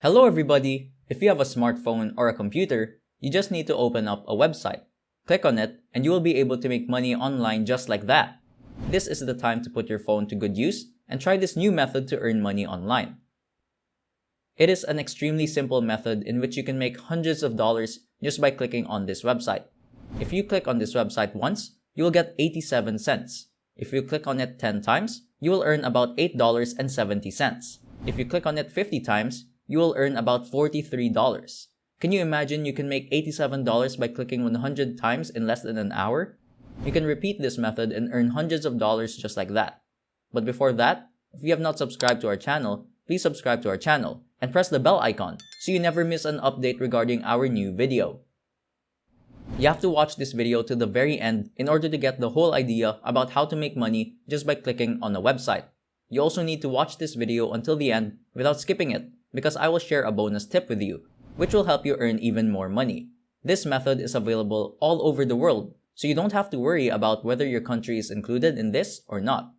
Hello everybody! If you have a smartphone or a computer, you just need to open up a website. Click on it and you will be able to make money online just like that. This is the time to put your phone to good use and try this new method to earn money online. It is an extremely simple method in which you can make hundreds of dollars just by clicking on this website. If you click on this website once, you will get 87 cents. If you click on it 10 times, you will earn about $8.70. If you click on it 50 times, you will earn about $43. Can you imagine you can make $87 by clicking 100 times in less than an hour? You can repeat this method and earn hundreds of dollars just like that. But before that, if you have not subscribed to our channel, please subscribe to our channel and press the bell icon so you never miss an update regarding our new video. You have to watch this video to the very end in order to get the whole idea about how to make money just by clicking on a website. You also need to watch this video until the end without skipping it, because I will share a bonus tip with you, which will help you earn even more money. This method is available all over the world, so you don't have to worry about whether your country is included in this or not.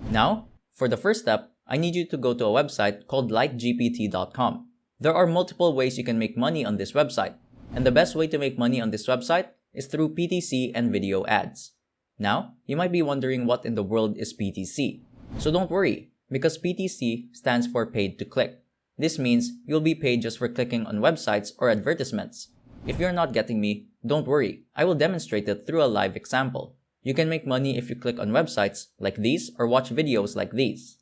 Now, for the first step, I need you to go to a website called lightgpt.com. There are multiple ways you can make money on this website, and the best way to make money on this website is through PTC and video ads. Now, you might be wondering what in the world is PTC. So don't worry, because PTC stands for paid to click. This means you'll be paid just for clicking on websites or advertisements. If you're not getting me, don't worry, I will demonstrate it through a live example. You can make money if you click on websites like these or watch videos like these.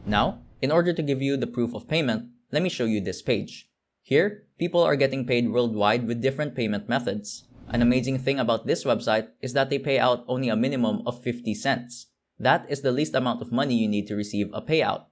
Now, in order to give you the proof of payment, let me show you this page. Here, people are getting paid worldwide with different payment methods. An amazing thing about this website is that they pay out only a minimum of 50 cents. That is the least amount of money you need to receive a payout.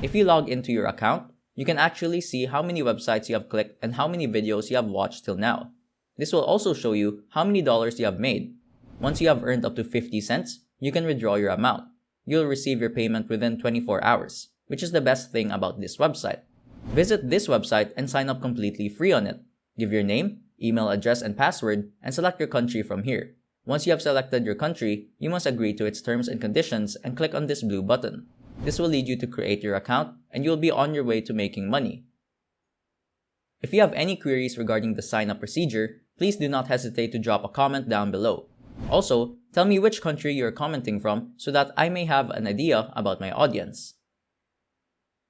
If you log into your account, you can actually see how many websites you have clicked and how many videos you have watched till now. This will also show you how many dollars you have made. Once you have earned up to 50 cents, you can withdraw your amount. You'll receive your payment within 24 hours, which is the best thing about this website. Visit this website and sign up completely free on it. Give your name, email address, and password, and select your country from here. Once you have selected your country, you must agree to its terms and conditions and click on this blue button. This will lead you to create your account and you'll be on your way to making money. If you have any queries regarding the sign-up procedure, please do not hesitate to drop a comment down below. Also, tell me which country you're commenting from so that I may have an idea about my audience.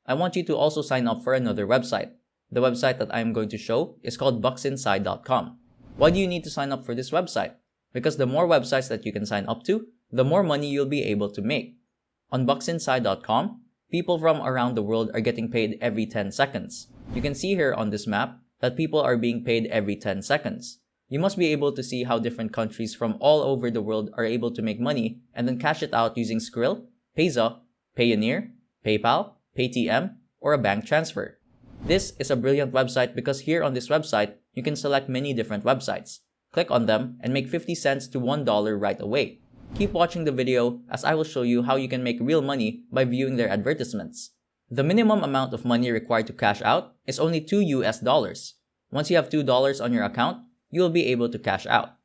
I want you to also sign up for another website. The website that I am going to show is called bucksinside.com. Why do you need to sign up for this website? Because the more websites that you can sign up to, the more money you'll be able to make. On bucksinside.com, people from around the world are getting paid every 10 seconds. You can see here on this map that people are being paid every 10 seconds. You must be able to see how different countries from all over the world are able to make money and then cash it out using Skrill, Payza, Payoneer, PayPal, Paytm, or a bank transfer. This is a brilliant website because here on this website, you can select many different websites. Click on them and make 50 cents to $1 right away. Keep watching the video as I will show you how you can make real money by viewing their advertisements. The minimum amount of money required to cash out is only $2. Once you have $2 on your account, you will be able to cash out.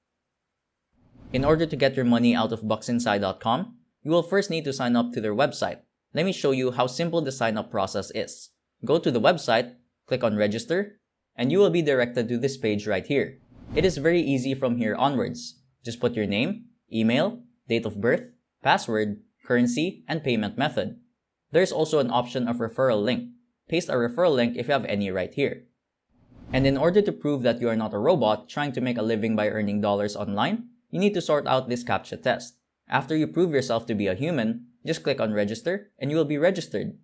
In order to get your money out of bucksinside.com, you will first need to sign up to their website. Let me show you how simple the sign-up process is. Go to the website, click on register, and you will be directed to this page right here. It is very easy from here onwards. Just put your name, email, date of birth, password, currency, and payment method. There's also an option of referral link. Paste a referral link if you have any right here. And in order to prove that you are not a robot trying to make a living by earning dollars online, you need to sort out this CAPTCHA test. After you prove yourself to be a human, just click on register and you will be registered.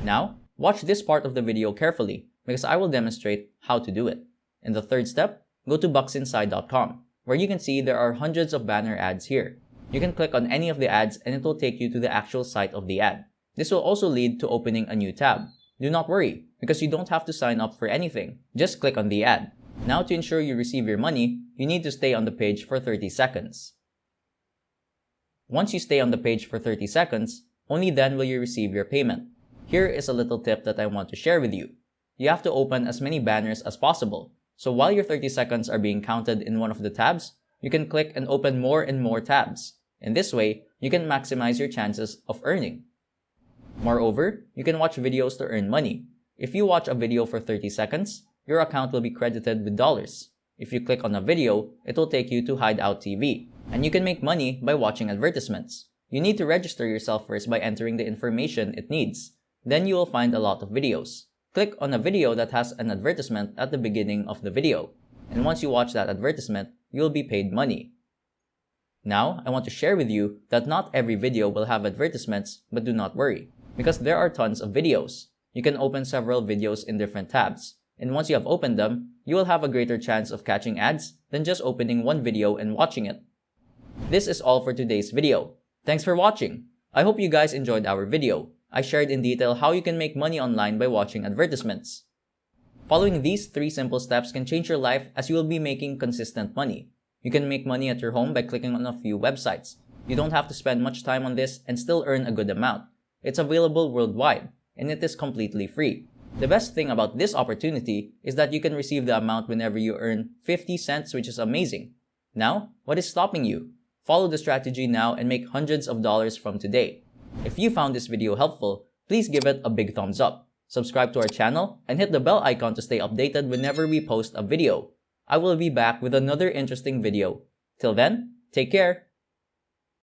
Now, watch this part of the video carefully because I will demonstrate how to do it. In the third step, go to bucksinside.com, where you can see there are hundreds of banner ads here. You can click on any of the ads and it will take you to the actual site of the ad. This will also lead to opening a new tab. Do not worry, because you don't have to sign up for anything. Just click on the ad. Now to ensure you receive your money, you need to stay on the page for 30 seconds. Once you stay on the page for 30 seconds, only then will you receive your payment. Here is a little tip that I want to share with you. You have to open as many banners as possible. So while your 30 seconds are being counted in one of the tabs, you can click and open more and more tabs. In this way, you can maximize your chances of earning. Moreover, you can watch videos to earn money. If you watch a video for 30 seconds, your account will be credited with dollars. If you click on a video, it will take you to Hideout TV, and you can make money by watching advertisements. You need to register yourself first by entering the information it needs. Then you will find a lot of videos. Click on a video that has an advertisement at the beginning of the video, and once you watch that advertisement, you will be paid money. Now, I want to share with you that not every video will have advertisements, but do not worry, because there are tons of videos. You can open several videos in different tabs, and once you have opened them, you will have a greater chance of catching ads than just opening one video and watching it. This is all for today's video. Thanks for watching. I hope you guys enjoyed our video. I shared in detail how you can make money online by watching advertisements. Following these 3 simple steps can change your life as you will be making consistent money. You can make money at your home by clicking on a few websites. You don't have to spend much time on this and still earn a good amount. It's available worldwide, and it is completely free. The best thing about this opportunity is that you can receive the amount whenever you earn 50 cents, which is amazing. Now, what is stopping you? Follow the strategy now and make hundreds of dollars from today. If you found this video helpful, please give it a big thumbs up. Subscribe to our channel and hit the bell icon to stay updated whenever we post a video. I will be back with another interesting video. Till then, take care!